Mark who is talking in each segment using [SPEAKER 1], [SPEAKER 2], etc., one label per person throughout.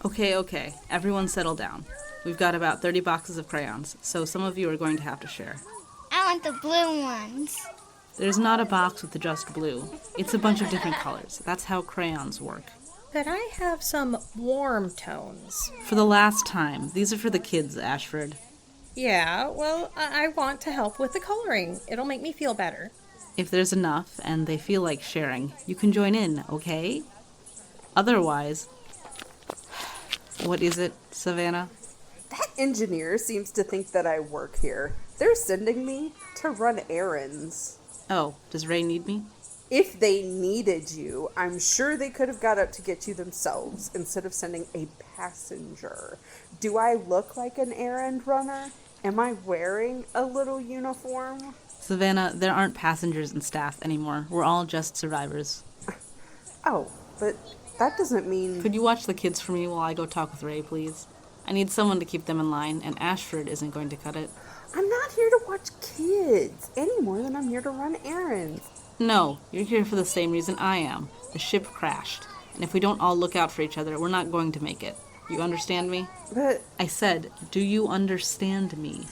[SPEAKER 1] Okay. Everyone settle down. We've got about 30 boxes of crayons, so some of you are going to have to share.
[SPEAKER 2] I want the blue ones.
[SPEAKER 1] There's not a box with just blue. It's a bunch of different colors. That's how crayons work.
[SPEAKER 3] But I have some warm tones.
[SPEAKER 1] For the last time, these are for the kids, Ashford.
[SPEAKER 3] Yeah, well, I want to help with the coloring. It'll make me feel better.
[SPEAKER 1] If there's enough and they feel like sharing, you can join in, okay? Otherwise... What is it, Savannah?
[SPEAKER 4] That engineer seems to think that I work here. They're sending me to run errands.
[SPEAKER 1] Oh, does Ray need me?
[SPEAKER 4] If they needed you, I'm sure they could have got up to get you themselves instead of sending a passenger. Do I look like an errand runner? Am I wearing a little uniform?
[SPEAKER 1] Savannah, there aren't passengers and staff anymore. We're all just survivors.
[SPEAKER 4] Oh, but that doesn't mean...
[SPEAKER 1] Could you watch the kids for me while I go talk with Ray, please? I need someone to keep them in line, and Ashford isn't going to cut it.
[SPEAKER 4] I'm not here to watch kids any more than I'm here to run errands.
[SPEAKER 1] No, you're here for the same reason I am. The ship crashed, and if we don't all look out for each other, we're not going to make it. You understand me?
[SPEAKER 4] But...
[SPEAKER 1] I said, do you understand me?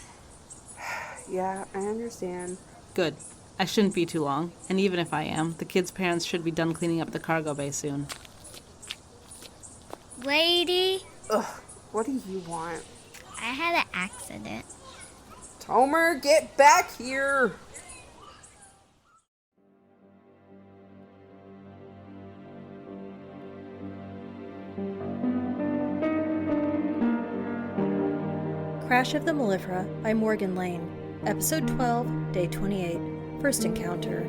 [SPEAKER 4] Yeah, I understand.
[SPEAKER 1] Good. I shouldn't be too long, and even if I am, the kids' parents should be done cleaning up the cargo bay soon.
[SPEAKER 2] Lady,
[SPEAKER 4] Ugh, what do you want?
[SPEAKER 2] I had an accident.
[SPEAKER 4] Tomer, get back here!
[SPEAKER 3] Crash of the Mellifera by Morgan Lane. Episode 12, Day 28. First Encounter.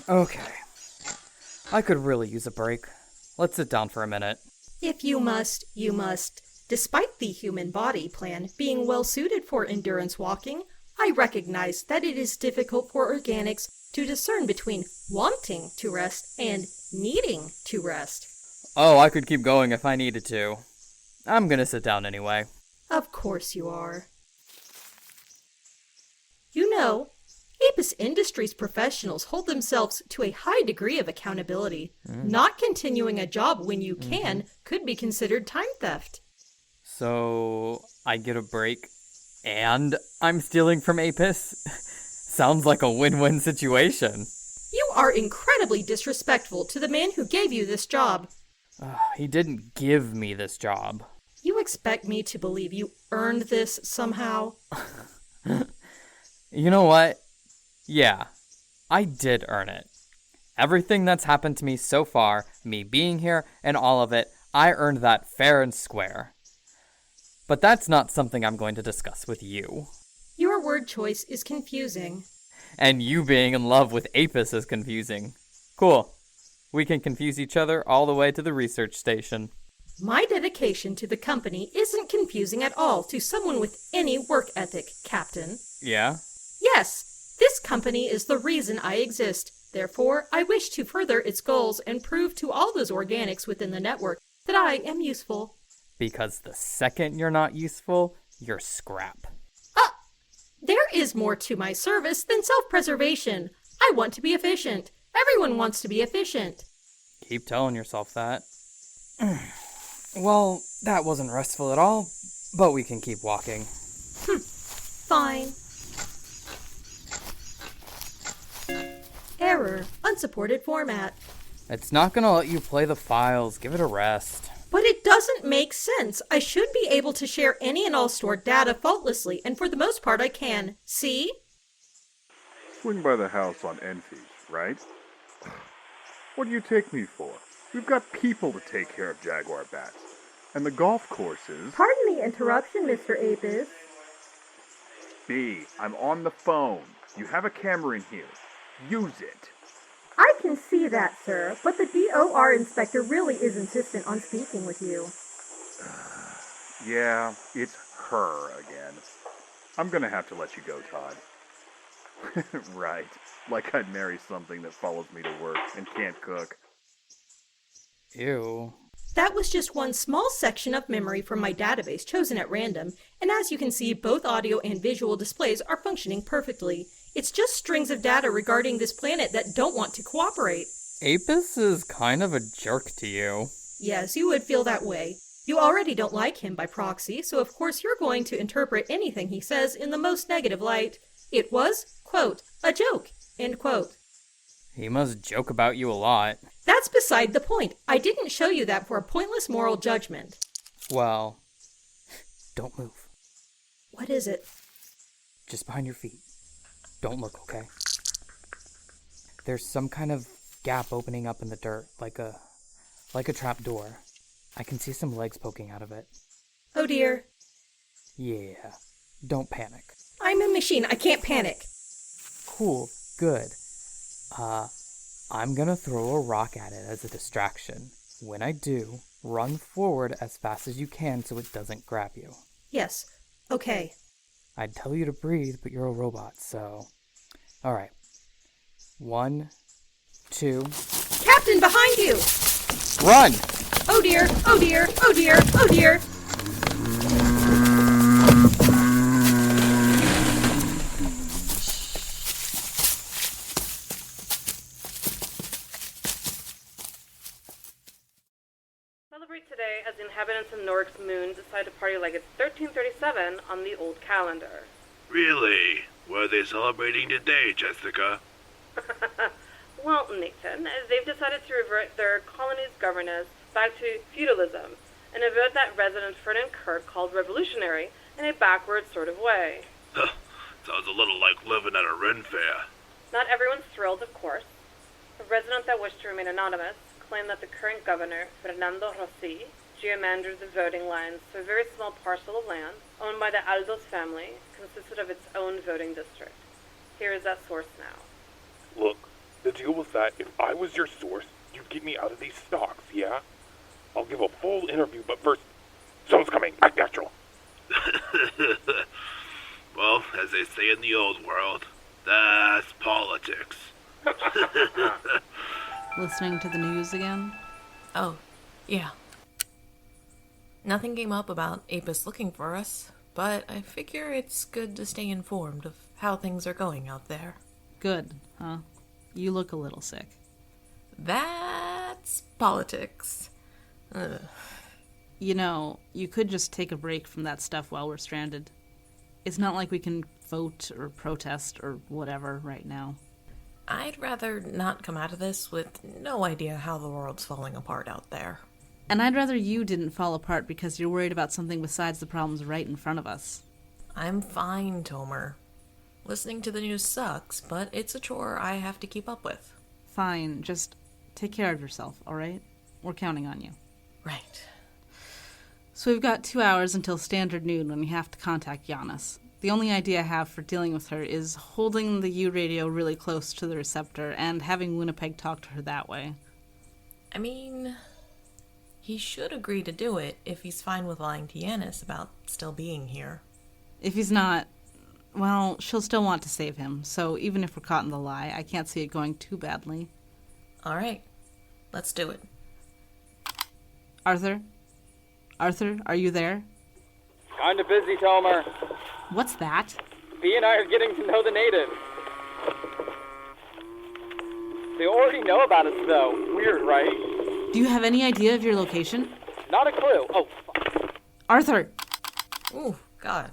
[SPEAKER 5] Okay. I could really use a break. Let's sit down for a minute.
[SPEAKER 3] If you must, you must. Despite the human body plan being well suited for endurance walking, I recognize that it is difficult for organics to discern between wanting to rest and needing to rest.
[SPEAKER 5] Oh, I could keep going if I needed to. I'm gonna sit down anyway.
[SPEAKER 3] Of course you are. You know, Apis Industries professionals hold themselves to a high degree of accountability. Not continuing a job when you can could be considered time theft.
[SPEAKER 5] So, I get a break, and I'm stealing from Apis? Sounds like a win-win situation.
[SPEAKER 3] You are incredibly disrespectful to the man who gave you this job.
[SPEAKER 5] He didn't give me this job.
[SPEAKER 3] You expect me to believe you earned this somehow?
[SPEAKER 5] You know what? Yeah, I did earn it. Everything that's happened to me so far, me being here and all of it, I earned that fair and square. But that's not something I'm going to discuss with you.
[SPEAKER 3] Your word choice is confusing.
[SPEAKER 5] And you being in love with Apis is confusing. Cool. We can confuse each other all the way to the research station.
[SPEAKER 3] My dedication to the company isn't confusing at all to someone with any work ethic, Captain.
[SPEAKER 5] Yeah?
[SPEAKER 3] Yes, this company is the reason I exist. Therefore, I wish to further its goals and prove to all those organics within the network that I am useful.
[SPEAKER 5] Because the second you're not useful, you're scrap.
[SPEAKER 3] There is more to my service than self-preservation. I want to be efficient. Everyone wants to be efficient.
[SPEAKER 5] Keep telling yourself that. Well, that wasn't restful at all, but we can keep walking.
[SPEAKER 3] Fine. Error. Unsupported format.
[SPEAKER 5] It's not gonna let you play the files. Give it a rest.
[SPEAKER 3] But it doesn't make sense. I should be able to share any and all stored data faultlessly, and for the most part I can. See?
[SPEAKER 6] Swing by the house on Enfield, right? What do you take me for? We've got people to take care of jaguar bats. And the golf courses...
[SPEAKER 3] Pardon the interruption, Mr. Apis.
[SPEAKER 6] B, I'm on the phone. You have a camera in here. Use it.
[SPEAKER 3] I can see that, sir, but the DOR inspector really is insistent on speaking with you.
[SPEAKER 6] Yeah, it's her again. I'm gonna have to let you go, Todd. Right. Like I'd marry something that follows me to work and can't cook.
[SPEAKER 5] Ew.
[SPEAKER 3] That was just one small section of memory from my database chosen at random, and as you can see, both audio and visual displays are functioning perfectly. It's just strings of data regarding this planet that don't want to cooperate.
[SPEAKER 5] Apis is kind of a jerk to you.
[SPEAKER 3] Yes, you would feel that way. You already don't like him by proxy, so of course you're going to interpret anything he says in the most negative light. It was, quote, a joke, end quote.
[SPEAKER 5] He must joke about you a lot.
[SPEAKER 3] That's beside the point. I didn't show you that for a pointless moral judgment.
[SPEAKER 5] Well, don't move.
[SPEAKER 3] What is it?
[SPEAKER 5] Just behind your feet. Don't look, okay? There's some kind of gap opening up in the dirt, like a trap door. I can see some legs poking out of it.
[SPEAKER 3] Oh dear.
[SPEAKER 5] Yeah, don't panic.
[SPEAKER 3] I'm a machine. I can't panic.
[SPEAKER 5] Cool, good. I'm gonna throw a rock at it as a distraction. When I do, run forward as fast as you can so it doesn't grab you.
[SPEAKER 3] Yes. Okay.
[SPEAKER 5] I'd tell you to breathe, but you're a robot, so... Alright. 1, 2...
[SPEAKER 3] Captain, behind you!
[SPEAKER 5] Run!
[SPEAKER 3] Oh dear, oh dear, oh dear, oh dear!
[SPEAKER 1] Celebrate today as the inhabitants of Norwick's moon decide to party like it's 1337 on the old calendar.
[SPEAKER 7] Really? What are they celebrating today, Jessica?
[SPEAKER 1] Well, Nathan, they've decided to revert their colony's governance back to feudalism, and a vote that resident Ferdinand Kirk called revolutionary in a backward sort of way.
[SPEAKER 7] Sounds a little like living at a Ren fair.
[SPEAKER 1] Not everyone's thrilled, of course. A resident that wished to remain anonymous claimed that the current governor, Fernando Rossi, gerrymandered the voting lines to a very small parcel of land owned by the Aldos family, consisted of its own voting district. Here is that source now.
[SPEAKER 8] Look, the deal was that if I was your source, you'd get me out of these stocks, yeah? I'll give a full interview, but first, someone's coming. Act natural.
[SPEAKER 7] Well, as they say in the old world, that's politics.
[SPEAKER 1] Listening to the news again?
[SPEAKER 9] Oh, yeah. Nothing came up about Apis looking for us, but I figure it's good to stay informed of how things are going out there.
[SPEAKER 1] Good, huh? You look a little sick.
[SPEAKER 9] That's politics. Ugh.
[SPEAKER 1] You know, you could just take a break from that stuff while we're stranded. It's not like we can vote or protest or whatever right now.
[SPEAKER 9] I'd rather not come out of this with no idea how the world's falling apart out there.
[SPEAKER 1] And I'd rather you didn't fall apart because you're worried about something besides the problems right in front of us.
[SPEAKER 9] I'm fine, Tomer. Listening to the news sucks, but it's a chore I have to keep up with.
[SPEAKER 1] Fine, just take care of yourself, alright? We're counting on you.
[SPEAKER 9] Right.
[SPEAKER 1] So we've got 2 hours until standard noon when we have to contact Giannis. The only idea I have for dealing with her is holding the U-radio really close to the receptor and having Winnipeg talk to her that way.
[SPEAKER 9] I mean, he should agree to do it if he's fine with lying to Giannis about still being here.
[SPEAKER 1] If he's not, well, she'll still want to save him, so even if we're caught in the lie, I can't see it going too badly.
[SPEAKER 9] All right, let's do it.
[SPEAKER 1] Arthur? Arthur, are you there?
[SPEAKER 10] Kinda busy, Tomer.
[SPEAKER 1] What's that?
[SPEAKER 10] B and I are getting to know the natives. They already know about us, though. Weird, right?
[SPEAKER 1] Do you have any idea of your location?
[SPEAKER 10] Not a clue. Oh, fuck.
[SPEAKER 1] Arthur!
[SPEAKER 9] Ooh, God.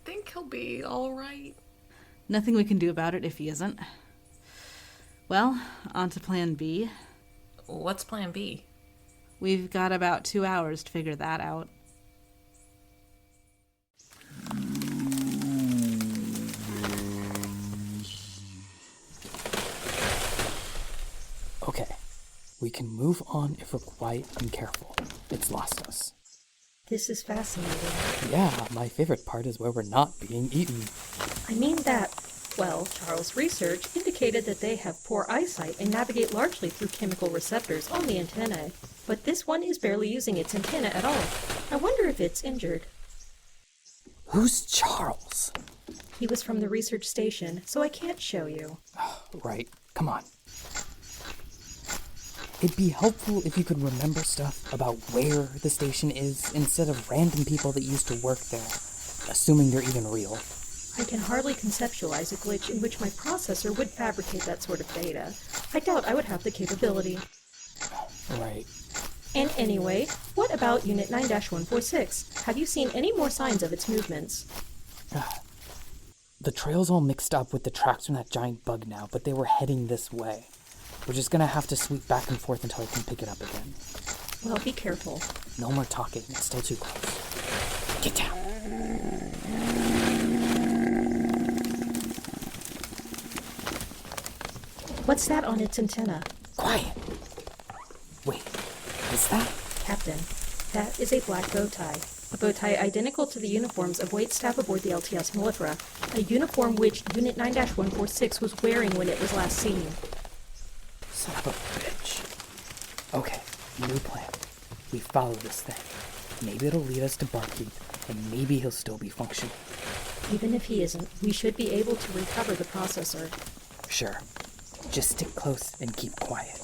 [SPEAKER 9] Think he'll be all right?
[SPEAKER 1] Nothing we can do about it if he isn't. Well, on to plan B.
[SPEAKER 9] What's plan B?
[SPEAKER 1] We've got about 2 hours to figure that out.
[SPEAKER 5] Okay, we can move on if we're quiet and careful. It's lost us.
[SPEAKER 3] This is fascinating.
[SPEAKER 5] Yeah, my favorite part is where we're not being eaten.
[SPEAKER 3] I mean that, well, Charles' research indicates indicated that they have poor eyesight and navigate largely through chemical receptors on the antennae, but this one is barely using its antenna at all. I wonder if it's injured.
[SPEAKER 11] Who's Charles?
[SPEAKER 3] He was from the research station, so I can't show you.
[SPEAKER 11] Right, come on. It'd be helpful if you could remember stuff about where the station is instead of random people that used to work there, assuming they're even real.
[SPEAKER 3] I can hardly conceptualize a glitch in which my processor would fabricate that sort of data. I doubt I would have the capability.
[SPEAKER 11] Right.
[SPEAKER 3] And anyway, what about Unit 9-146? Have you seen any more signs of its movements?
[SPEAKER 11] The trail's all mixed up with the tracks from that giant bug now, but they were heading this way. We're just gonna have to sweep back and forth until I can pick it up again.
[SPEAKER 3] Well, be careful.
[SPEAKER 11] No more talking, it's still too close. Get down.
[SPEAKER 3] What's that on its antenna?
[SPEAKER 11] Quiet! Wait, is that?
[SPEAKER 3] Captain, that is a black bow tie. A bow tie identical to the uniforms of waitstaff aboard the LTS Mellifera, a uniform which Unit 9-146 was wearing when it was last seen.
[SPEAKER 11] Son of a bitch. Okay, new plan. We follow this thing. Maybe it'll lead us to Barkeep, and maybe he'll still be functional.
[SPEAKER 3] Even if he isn't, we should be able to recover the processor.
[SPEAKER 11] Sure. Just stick close and keep quiet.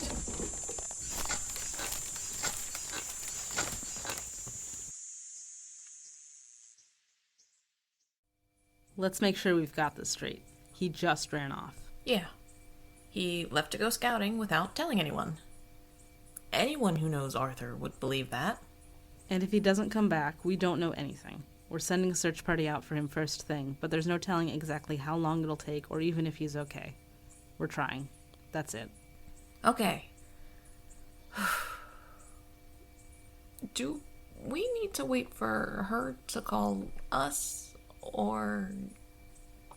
[SPEAKER 12] Let's make sure we've got this straight. He just ran off.
[SPEAKER 9] Yeah. He left to go scouting without telling anyone. Anyone who knows Arthur would believe that.
[SPEAKER 12] And if he doesn't come back, we don't know anything. We're sending a search party out for him first thing, but there's no telling exactly how long it'll take or even if he's okay. We're trying. That's it.
[SPEAKER 9] Okay. Do we need to wait for her to call us, or...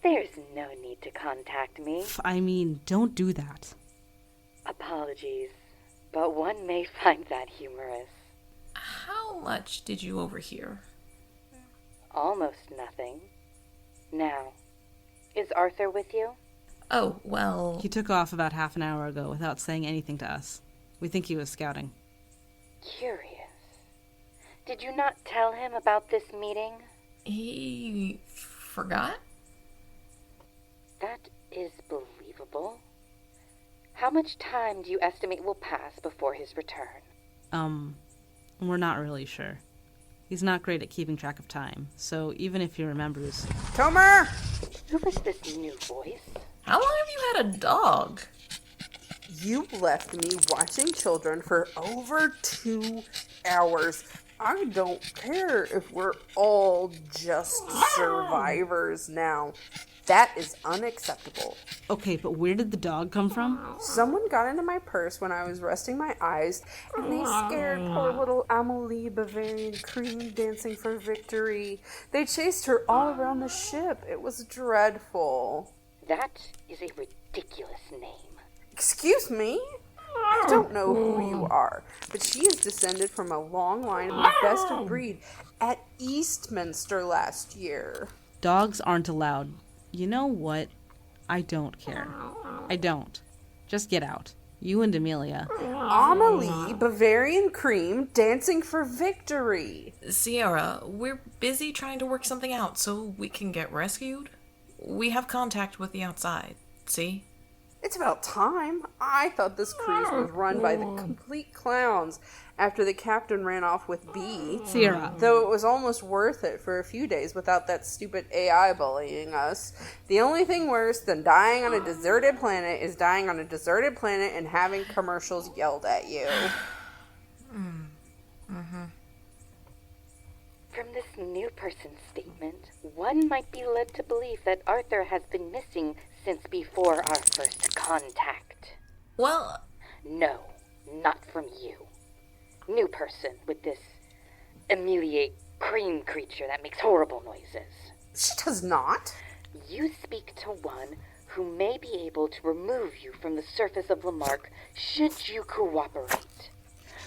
[SPEAKER 13] There's no need to contact me.
[SPEAKER 12] I mean, don't do that.
[SPEAKER 13] Apologies, but one may find that humorous.
[SPEAKER 9] How much did you overhear?
[SPEAKER 13] Almost nothing. Now, is Arthur with you?
[SPEAKER 9] Oh, well...
[SPEAKER 12] He took off about half an hour ago without saying anything to us. We think he was scouting.
[SPEAKER 13] Curious. Did you not tell him about this meeting?
[SPEAKER 9] He... forgot?
[SPEAKER 13] That is believable. How much time do you estimate will pass before his return?
[SPEAKER 12] We're not really sure. He's not great at keeping track of time, so even if he remembers...
[SPEAKER 4] Tomer!
[SPEAKER 13] Who was this new voice?
[SPEAKER 9] How long have you had a dog?
[SPEAKER 4] You left me watching children for over 2 hours. I don't care if we're all just survivors now. That is unacceptable.
[SPEAKER 12] Okay, but where did the dog come from?
[SPEAKER 4] Someone got into my purse when I was resting my eyes, and they scared poor little Amelie Bavarian Cream dancing for victory. They chased her all around the ship. It was dreadful.
[SPEAKER 13] That is a ridiculous name.
[SPEAKER 4] Excuse me? I don't know who you are, but she is descended from a long line of the best of breed at Eastminster last year.
[SPEAKER 12] Dogs aren't allowed. You know what? I don't care. I don't. Just get out. You and Amelia.
[SPEAKER 4] Amelie Bavarian Cream dancing for victory.
[SPEAKER 9] Sierra, we're busy trying to work something out so we can get rescued. We have contact with the outside, see?
[SPEAKER 4] It's about time. I thought this cruise was run by the complete clowns after the captain ran off with B.
[SPEAKER 12] Sierra.
[SPEAKER 4] Though it was almost worth it for a few days without that stupid AI bullying us. The only thing worse than dying on a deserted planet is dying on a deserted planet and having commercials yelled at you.
[SPEAKER 13] From this new person statement, one might be led to believe that Arthur has been missing since before our first contact.
[SPEAKER 9] Well...
[SPEAKER 13] No, not from you. New person with this Amelie cream creature that makes horrible noises.
[SPEAKER 4] She does not.
[SPEAKER 13] You speak to one who may be able to remove you from the surface of Lemarck should you cooperate.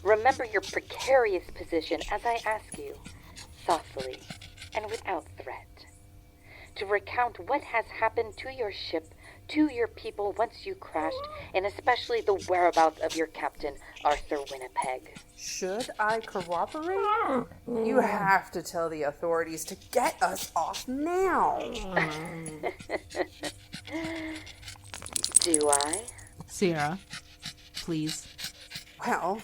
[SPEAKER 13] Remember your precarious position as I ask you, softly and without threat, to recount what has happened to your ship to your people once you crashed, and especially the whereabouts of your captain, Arthur Winnipeg.
[SPEAKER 4] Should I cooperate? You have to tell the authorities to get us off now.
[SPEAKER 13] Do I?
[SPEAKER 12] Sierra, please.
[SPEAKER 4] Well,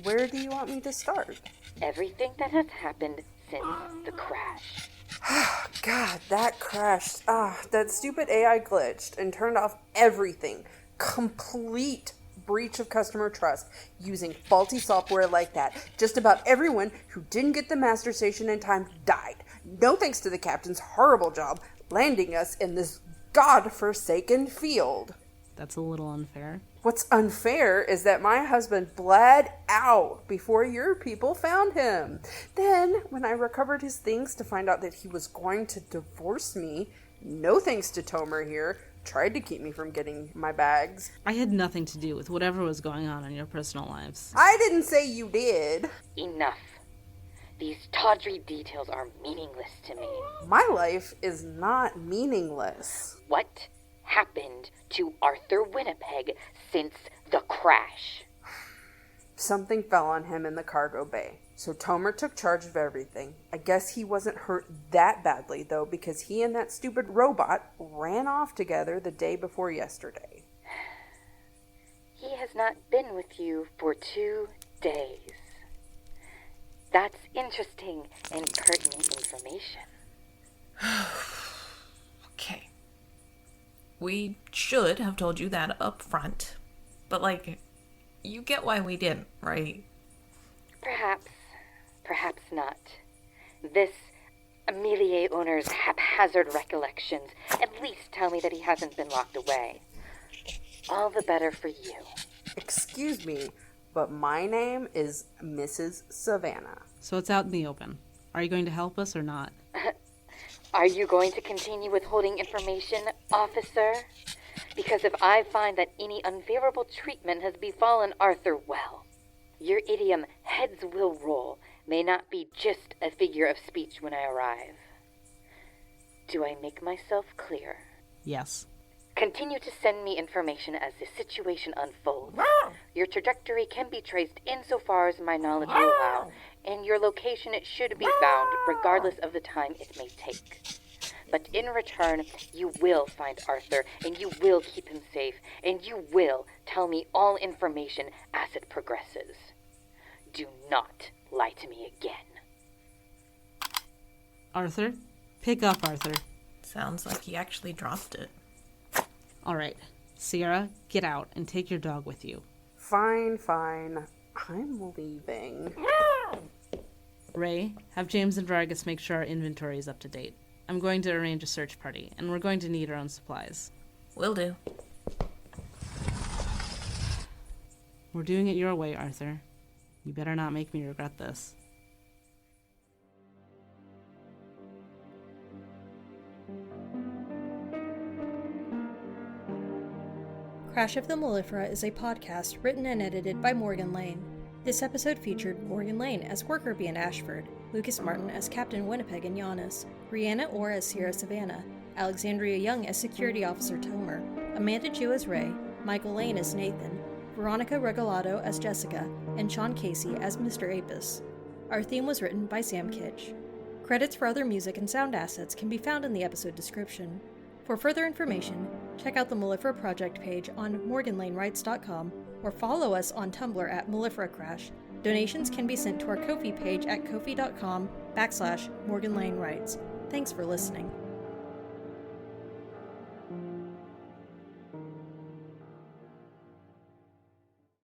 [SPEAKER 4] where do you want me to start?
[SPEAKER 13] Everything that has happened since the crash.
[SPEAKER 4] God, that crashed. That stupid AI glitched and turned off everything. Complete breach of customer trust using faulty software like that. Just about everyone who didn't get the master station in time died. No thanks to the captain's horrible job landing us in this god-forsaken field.
[SPEAKER 12] That's a little unfair.
[SPEAKER 4] What's unfair is that my husband bled out before your people found him. Then, when I recovered his things to find out that he was going to divorce me, no thanks to Tomer here, tried to keep me from getting my bags.
[SPEAKER 12] I had nothing to do with whatever was going on in your personal lives.
[SPEAKER 4] I didn't say you did.
[SPEAKER 13] Enough. These tawdry details are meaningless to me.
[SPEAKER 4] My life is not meaningless.
[SPEAKER 13] What happened to Arthur Winnipeg since the crash?
[SPEAKER 4] Something fell on him in the cargo bay. So Tomer took charge of everything. I guess he wasn't hurt that badly, though, because he and that stupid robot ran off together the day before yesterday.
[SPEAKER 13] He has not been with you for 2 days. That's interesting and pertinent information.
[SPEAKER 9] Okay. We should have told you that up front. But, like, you get why we didn't, right?
[SPEAKER 13] Perhaps. Perhaps not. This Amelie owner's haphazard recollections at least tell me that he hasn't been locked away. All the better for you.
[SPEAKER 4] Excuse me, but my name is Mrs. Savannah.
[SPEAKER 12] So it's out in the open. Are you going to help us or not?
[SPEAKER 13] Are you going to continue withholding information, officer? Because if I find that any unfavorable treatment has befallen Arthur, well, your idiom, heads will roll, may not be just a figure of speech when I arrive. Do I make myself clear?
[SPEAKER 12] Yes.
[SPEAKER 13] Continue to send me information as the situation unfolds. Your trajectory can be traced insofar as my knowledge will allow, and your location it should be found regardless of the time it may take. But in return, you will find Arthur, and you will keep him safe, and you will tell me all information as it progresses. Do not lie to me again.
[SPEAKER 12] Arthur? Pick up, Arthur.
[SPEAKER 9] Sounds like he actually dropped it.
[SPEAKER 12] All right. Sierra, get out and take your dog with you.
[SPEAKER 4] Fine. I'm leaving.
[SPEAKER 12] Ray, have James and Vargas make sure our inventory is up to date. I'm going to arrange a search party, and we're going to need our own supplies.
[SPEAKER 9] Will do.
[SPEAKER 12] We're doing it your way, Arthur. You better not make me regret this.
[SPEAKER 3] Crash of the Mellifera is a podcast written and edited by Morgan Lane. This episode featured Morgan Lane as Worker B and Ashford, Lucas Martin as Captain Winnipeg and Giannis, Rhianna Orr as Sierra Savannah, Alexandria Young as Security Officer Tomer, Amanda Jew as Ray, Michael Lane as Nathan, Veronica Regalado as Jessica, and Sean Casey as Mr. Apis. Our theme was written by Sam Kitch. Credits for other music and sound assets can be found in the episode description. For further information, check out the Mellifera Project page on morganlanewrites.com or follow us on Tumblr at MelliferaCrash. Donations can be sent to our Ko-fi page at ko-fi.com/morganlanewrites. Thanks for listening.